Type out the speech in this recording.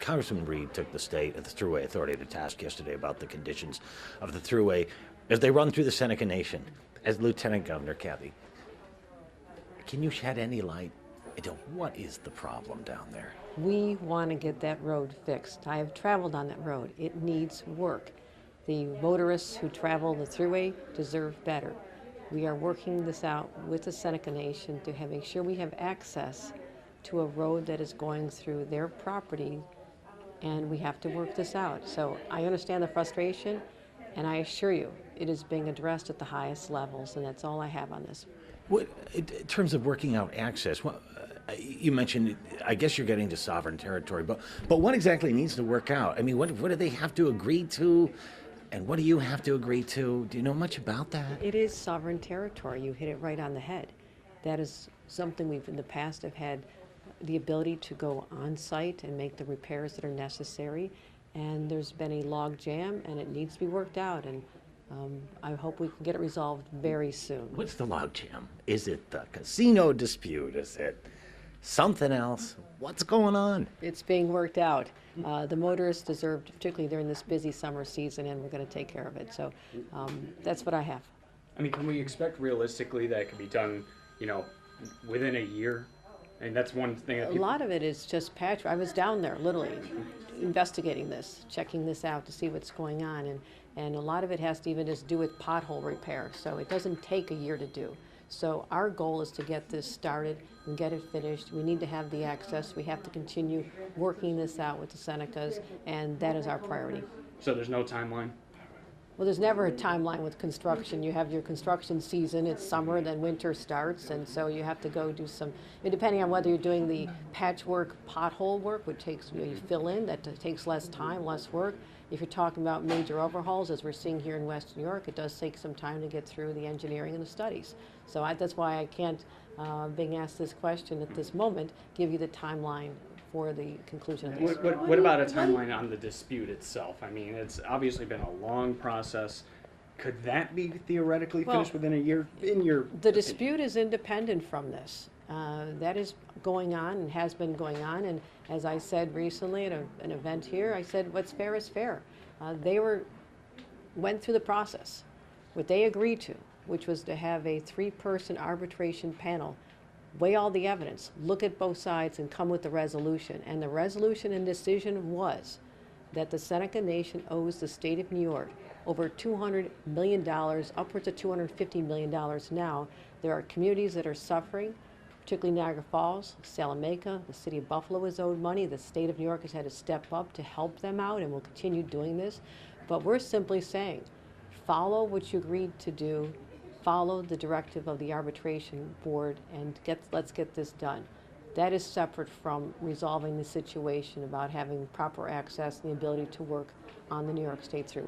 Congressman Reed took the state and the Thruway Authority to task yesterday about the conditions of the Thruway as they run through the Seneca Nation. As Lieutenant Governor, Kathy, can you shed any light into what is the problem down there? We want to get that road fixed. I have traveled on that road. It needs work. The motorists who travel the Thruway deserve better. We are working this out with the Seneca Nation to make sure we have access to a road that is going through their property, and we have to work this out. So I understand the frustration, and I assure you it is being addressed at the highest levels, and that's all I have on this. What, in terms of working out access, you mentioned, I guess you're getting to sovereign territory, but what exactly needs to work out? I mean, what do they have to agree to? And what do you have to agree to? Do you know much about that? It is sovereign territory. You hit it right on the head. That is something we've in the past have had the ability to go on site and make the repairs that are necessary. And there's been a log jam, and it needs to be worked out. And I hope we can get it resolved very soon. What's the log jam? Is it the casino dispute? Is it something else? What's going on? It's being worked out. The motorists deserve, particularly during this busy summer season, and we're going to take care of it. So that's what I have. I mean, can we expect realistically that it could be done, within a year? And that's one thing that A lot of it is just patchwork. I was down there literally investigating this, checking this out to see what's going on, and a lot of it has to even just do with pothole repair. So it doesn't take a year to do. So our goal is to get this started and get it finished. We need to have the access. We have to continue working this out with the Senecas, and that is our priority. So there's no timeline? Well, there's never a timeline with construction. You have your construction season, it's summer, then winter starts, and so you have to go do some, depending on whether you're doing the patchwork pothole work, which takes, you fill in, that takes less time, less work. If you're talking about major overhauls, as we're seeing here in West New York, it does take some time to get through the engineering and the studies. So that's why I can't, being asked this question at this moment, give you the timeline for the conclusion of this. What about a timeline on the dispute itself? I mean, it's obviously been a long process. Could that be theoretically finished within a year? The dispute is independent from this. That is going on and has been going on. And as I said recently at an event here, I said what's fair is fair. They went through the process. What they agreed to, which was to have a 3-person arbitration panel, weigh all the evidence, look at both sides, and come with the resolution. And the resolution and decision was that the Seneca Nation owes the state of New York over $200 million, upwards of $250 million now. There are communities that are suffering, particularly Niagara Falls, Seneca, the city of Buffalo is owed money. The state of New York has had to step up to help them out, and will continue doing this. But we're simply saying, follow what you agreed to do, follow the directive of the arbitration board, and let's get this done. That is separate from resolving the situation about having proper access and the ability to work on the New York State Thruway.